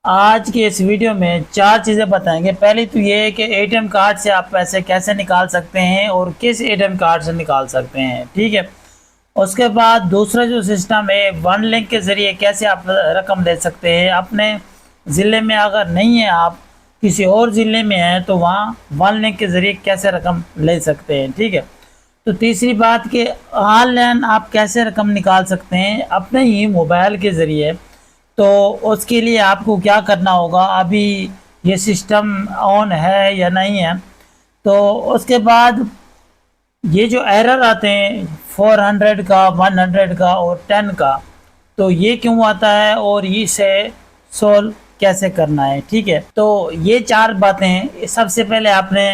آج کی اس ویڈیو میں 4 چیزیں بتائیں گے۔ پہلی تو یہ ہے کہ اے ٹی ایم کارڈ سے آپ پیسے کیسے نکال سکتے ہیں اور کس اے ٹی ایم کارڈ سے نکال سکتے ہیں، ٹھیک ہے۔ اس کے بعد دوسرا جو سسٹم ہے، ون لنک کے ذریعے کیسے آپ رقم لے سکتے ہیں۔ اپنے ضلع میں اگر نہیں ہے، آپ کسی اور ضلع میں ہیں تو وہاں ون لنک کے ذریعے کیسے رقم لے سکتے ہیں، ٹھیک ہے۔ تو تیسری بات کہ آن لائن آپ کیسے رقم نکال سکتے ہیں اپنے ہی موبائل کے ذریعے۔ تو اس کے لیے آپ کو کیا کرنا ہوگا، ابھی یہ سسٹم آن ہے یا نہیں ہے۔ تو اس کے بعد یہ جو ایرر آتے ہیں 400 کا، 100 کا اور 10 کا، تو یہ کیوں آتا ہے اور اسے سولو کیسے کرنا ہے، ٹھیک ہے۔ تو یہ 4 باتیں ہیں۔ سب سے پہلے آپ نے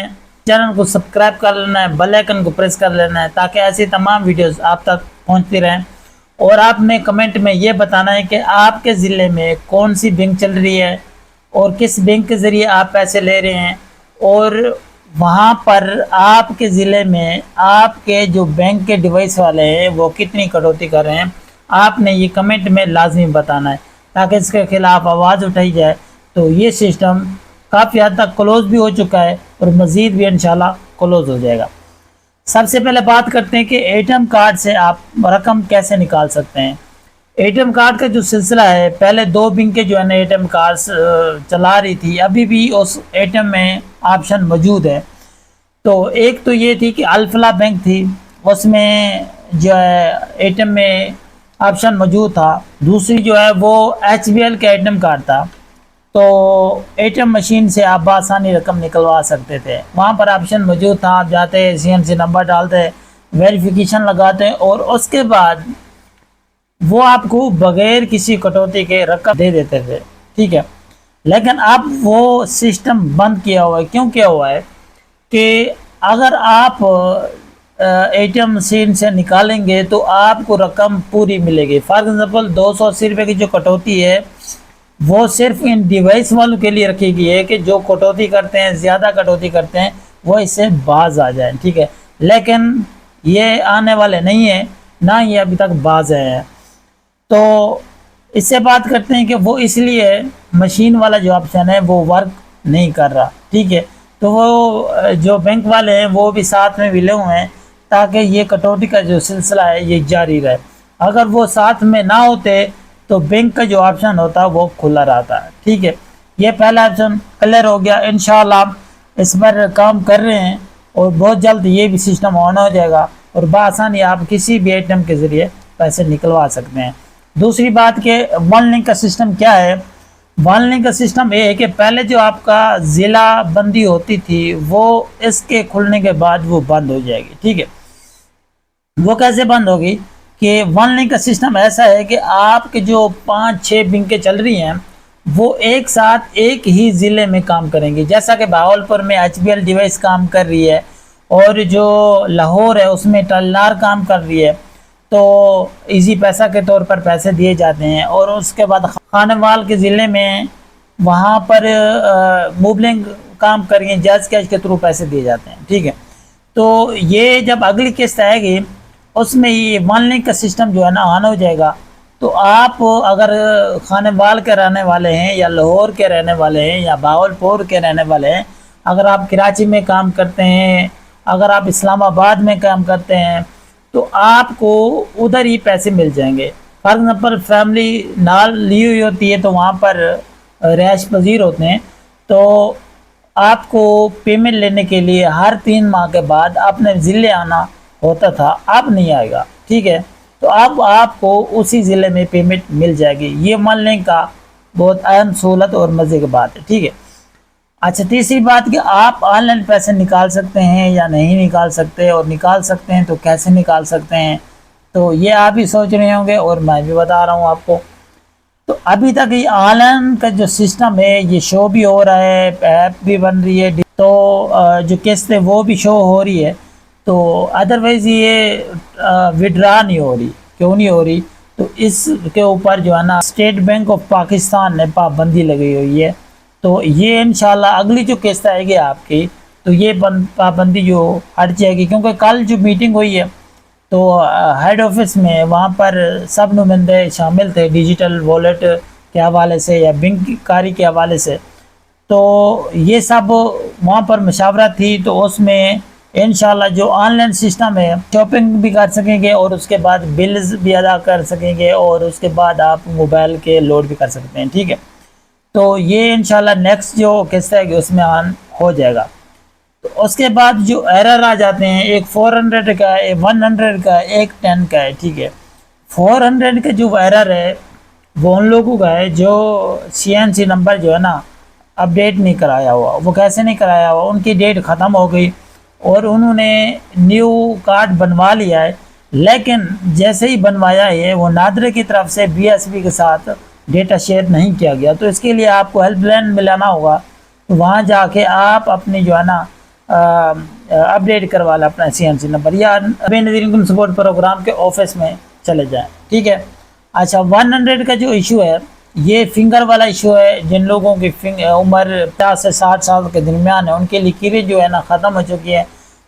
چینل کو سبسکرائب کر لینا ہے، بیل آئیکن کو پریس کر لینا ہے تاکہ ایسی تمام ویڈیوز آپ تک پہنچتی رہیں۔ اور آپ نے کمنٹ میں یہ بتانا ہے کہ آپ کے ضلع میں کون سی بینک چل رہی ہے اور کس بینک کے ذریعے آپ پیسے لے رہے ہیں، اور وہاں پر آپ کے ضلع میں آپ کے جو بینک کے ڈیوائس والے ہیں وہ کتنی کٹوتی کر رہے ہیں۔ آپ نے یہ کمنٹ میں لازمی بتانا ہے تاکہ اس کے خلاف آواز اٹھائی جائے۔ تو یہ سسٹم کافی حد تک کلوز بھی ہو چکا ہے اور مزید بھی انشاءاللہ کلوز ہو جائے گا۔ سب سے پہلے بات کرتے ہیں کہ اے ٹی ایم کارڈ سے آپ رقم کیسے نکال سکتے ہیں۔ اے ٹی ایم کارڈ کا جو سلسلہ ہے، پہلے 2 بینکیں جو ہے نا اے ٹی ایم کارڈ چلا رہی تھی، ابھی بھی اس اے ٹی ایم میں آپشن موجود ہے۔ تو ایک تو یہ تھی کہ الفلاح بینک تھی، اس میں جو ہے اے ٹی ایم میں آپشن موجود تھا۔ دوسری جو ہے وہ ایچ بی ایل کا اے ٹی ایم کارڈ تھا، تو اے ٹی ایم مشین سے آپ بآسانی رقم نکلوا سکتے تھے۔ وہاں پر آپشن موجود تھا، آپ جاتے سی این سی نمبر ڈالتے، ویریفیکیشن لگاتے اور اس کے بعد وہ آپ کو بغیر کسی کٹوتی کے رقم دے دیتے تھے، ٹھیک ہے۔ لیکن اب وہ سسٹم بند کیا ہوا ہے۔ کیوں کیا ہوا ہے کہ اگر آپ اے ٹی ایم مشین سے نکالیں گے تو آپ کو رقم پوری ملے گی۔ فار ایگزامپل 280 روپے کی جو کٹوتی ہے وہ صرف ان ڈیوائس والوں کے لیے رکھی گئی ہے کہ جو کٹوتی کرتے ہیں، زیادہ کٹوتی کرتے ہیں، وہ اس سے باز آ جائیں، ٹھیک ہے۔ لیکن یہ آنے والے نہیں ہیں، نہ یہ ابھی تک باز آئے ہیں۔ تو اس سے بات کرتے ہیں کہ وہ اس لیے مشین والا جو آپشن ہے وہ ورک نہیں کر رہا، ٹھیک ہے۔ تو وہ جو بینک والے ہیں وہ بھی ساتھ میں ملے ہوئے ہیں تاکہ یہ کٹوتی کا جو سلسلہ ہے یہ جاری رہے۔ اگر وہ ساتھ میں نہ ہوتے تو بینک کا جو آپشن ہوتا وہ کھلا رہتا ہے، ٹھیک ہے۔ یہ پہلا آپشن کلیئر ہو گیا۔ انشاءاللہ اس پر کام کر رہے ہیں اور بہت جلد یہ بھی سسٹم آن ہو جائے گا اور بآسانی آپ کسی بھی اے ٹی ایم کے ذریعے پیسے نکلوا سکتے ہیں۔ دوسری بات کہ ون لنک کا سسٹم کیا ہے۔ ون لنک کا سسٹم یہ ہے کہ پہلے جو آپ کا ضلع بندی ہوتی تھی وہ اس کے کھلنے کے بعد وہ بند ہو جائے گی، ٹھیک ہے۔ وہ کیسے بند ہوگی کہ ون لنک کا سسٹم ایسا ہے کہ آپ کے جو 5-6 بینکیں چل رہی ہیں وہ ایک ساتھ ایک ہی ضلع میں کام کریں گی۔ جیسا کہ بہاولپور میں ایچ بی ایل ڈیوائس کام کر رہی ہے اور جو لاہور ہے اس میں ٹلنار کام کر رہی ہے، تو ایزی پیسہ کے طور پر پیسے دیے جاتے ہیں۔ اور اس کے بعد خانوال کے ضلع میں وہاں پر موبلنگ کام کر رہی ہیں، جیز کیش کے تھرو پیسے دیے جاتے ہیں، ٹھیک ہے۔ تو یہ جب اگلی قسط آئے گی اس میں یہ ون لنک کا سسٹم جو ہے نا آن ہو جائے گا۔ تو آپ اگر خانوال کے رہنے والے ہیں یا لاہور کے رہنے والے ہیں یا بہاولپور کے رہنے والے ہیں، اگر آپ کراچی میں کام کرتے ہیں، اگر آپ اسلام آباد میں کام کرتے ہیں، تو آپ کو ادھر ہی پیسے مل جائیں گے۔ فار ایگزامپل فیملی نال لی ہوئی ہوتی ہے تو وہاں پر رہائش پذیر ہوتے ہیں، تو آپ کو پیمنٹ لینے کے لیے ہر 3 ماہ کے بعد اپنے ضلع آنا ہوتا تھا، اب نہیں آئے گا، ٹھیک ہے۔ تو اب آپ کو اسی ضلع میں پیمنٹ مل جائے گی۔ یہ ون لنک کا بہت اہم سہولت اور مزے کی بات ہے، ٹھیک ہے۔ اچھا، تیسری بات کہ آپ آن لائن پیسے نکال سکتے ہیں یا نہیں نکال سکتے، اور نکال سکتے ہیں تو کیسے نکال سکتے ہیں، تو یہ آپ ہی سوچ رہے ہوں گے اور میں بھی بتا رہا ہوں آپ کو۔ تو ابھی تک یہ آن لائن کا جو سسٹم ہے یہ شو بھی ہو رہا ہے، ایپ بھی بن رہی ہے، تو جو قسط ہے وہ بھی شو ہو رہی ہے۔ تو ادروائز یہ وڈرا نہیں ہو رہی۔ کیوں نہیں ہو رہی؟ تو اس کے اوپر جو ہے نا اسٹیٹ بینک آف پاکستان نے پابندی لگی ہوئی ہے۔ تو یہ انشاءاللہ اگلی جو قسط آئے گی آپ کی تو یہ پابندی جو ہٹ جائے گی، کیونکہ کل جو میٹنگ ہوئی ہے تو ہیڈ آفس میں وہاں پر سب نمائندے شامل تھے، ڈیجیٹل والیٹ کے حوالے سے یا بینک کاری کے حوالے سے، تو یہ سب وہاں پر مشاورت تھی، تو اس میں انشاءاللہ جو آن لائن سسٹم ہے، شاپنگ بھی کر سکیں گے اور اس کے بعد بلز بھی ادا کر سکیں گے اور اس کے بعد آپ موبائل کے لوڈ بھی کر سکتے ہیں، ٹھیک ہے۔ تو یہ انشاءاللہ نیکسٹ جو قسط ہے کہ اس میں آن ہو جائے گا۔ تو اس کے بعد جو ایرر آ جاتے ہیں، ایک 400 کا ہے، ایک 100 کا ہے، ایک 10 کا ہے، ٹھیک ہے۔ 400 کا جو ایرر ہے وہ ان لوگوں کا ہے جو CNC نمبر جو ہے نا اپڈیٹ نہیں کرایا ہوا۔ وہ کیسے نہیں کرایا ہوا؟ ان کی ڈیٹ ختم ہو گئی اور انہوں نے نیو کارڈ بنوا لیا ہے، لیکن جیسے ہی بنوایا ہے وہ نادرے کی طرف سے BSB کے ساتھ ڈیٹا شیئر نہیں کیا گیا۔ تو اس کے لیے آپ کو ہیلپ لائن ملانا ہوگا، وہاں جا کے آپ اپنی جو ہے نا اپڈیٹ کروا لیں اپنا CNC نمبر، یا بے نظیر انکم سپورٹ پروگرام کے آفس میں چلے جائیں، ٹھیک ہے۔ اچھا 100 کا جو ایشو ہے یہ فنگر والا ایشو ہے، جن لوگوں کی عمر 50 سے 60 سال کے درمیان ہے، ان کے لکیریں جو ہے نا ختم ہو چکی ہے،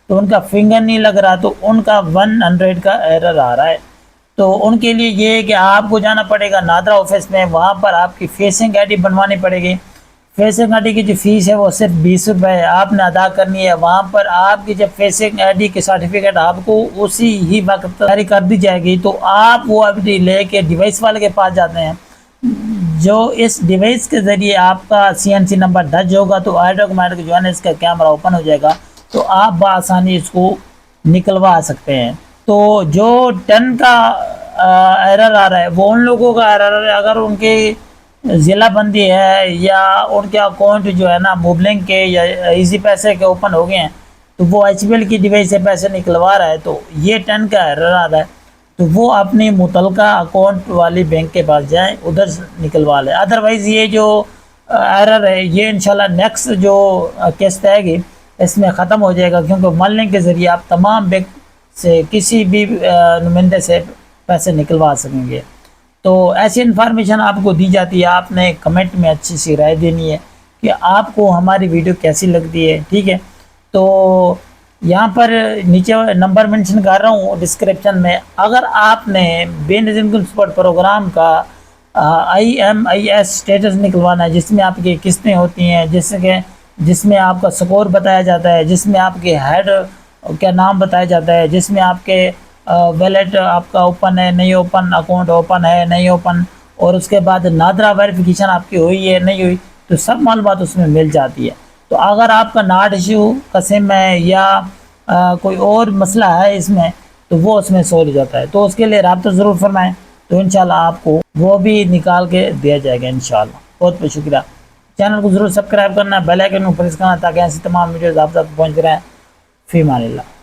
تو ان کا فنگر نہیں لگ رہا، تو ان کا 100 کا ایرر آ رہا ہے۔ تو ان کے لیے یہ ہے کہ آپ کو جانا پڑے گا نادرا آفس میں، وہاں پر آپ کی فیسنگ ID بنوانی پڑے گی۔ فیسنگ ID کی جو فیس ہے وہ صرف 20 روپے آپ نے ادا کرنی ہے۔ وہاں پر آپ کی جب فیسنگ ID کی سرٹیفکیٹ آپ کو اسی ہی وقت جاری کر دی جائے گی، تو آپ وہ ID لے کے ڈیوائس والے کے پاس جاتے ہیں، جو اس ڈیوائس کے ذریعے آپ کا CNC نمبر درج ہوگا، تو آٹومیٹک جو ہے نا اس کا کیمرہ اوپن ہو جائے گا، تو آپ بآسانی اس کو نکلوا سکتے ہیں۔ تو جو 10 کا ایرر آ رہا ہے وہ ان لوگوں کا ایرر ہے اگر ان کی ضلع بندی ہے یا ان کے اکاؤنٹ جو ہے نا موبلنگ کے یا ایزی پیسے کے اوپن ہو گئے ہیں، تو وہ HBL کی ڈیوائس سے پیسے نکلوا رہا ہے، تو یہ 10 کا ایرر آ رہا ہے، تو وہ اپنی متعلقہ اکاؤنٹ والی بینک کے پاس جائیں، ادھر سے نکلوا لیں۔ ادروائز یہ جو ایرر ہے یہ انشاءاللہ نیکسٹ جو قسط ہے گی اس میں ختم ہو جائے گا، کیونکہ ون لنک کے ذریعے آپ تمام بینک سے کسی بھی نمائندے سے پیسے نکلوا سکیں گے۔ تو ایسی انفارمیشن آپ کو دی جاتی ہے، آپ نے کمنٹ میں اچھی سی رائے دینی ہے کہ آپ کو ہماری ویڈیو کیسی لگتی ہے، ٹھیک ہے۔ تو یہاں پر نیچے نمبر منشن کر رہا ہوں ڈسکرپشن میں، اگر آپ نے بے نظیر انکم سپورٹ پروگرام کا IMIS اسٹیٹس نکلوانا ہے، جس میں آپ کی قسطیں ہوتی ہیں، جس میں آپ کا سکور بتایا جاتا ہے، جس میں آپ کے ہیڈ کا نام بتایا جاتا ہے، جس میں آپ کے ویلیٹ آپ کا اوپن ہے نہیں اوپن، اکاؤنٹ اوپن ہے نہیں اوپن، اور اس کے بعد نادرا ویریفیکیشن آپ کی ہوئی ہے نہیں ہوئی، تو سب معلومات اس میں مل جاتی ہے۔ تو اگر آپ کا ناٹ ایشو کا سم ہے یا کوئی اور مسئلہ ہے اس میں، تو وہ اس میں سولو ہو جاتا ہے، تو اس کے لیے رابطہ ضرور فرمائیں، تو انشاءاللہ آپ کو وہ بھی نکال کے دیا جائے گا انشاءاللہ۔ بہت بہت شکریہ۔ چینل کو ضرور سبسکرائب کرنا، بیل آئیکن کو پریس کرنا، تاکہ ایسی تمام ویڈیوز آپ تک پہنچ رہے ہیں۔ فی امان اللہ۔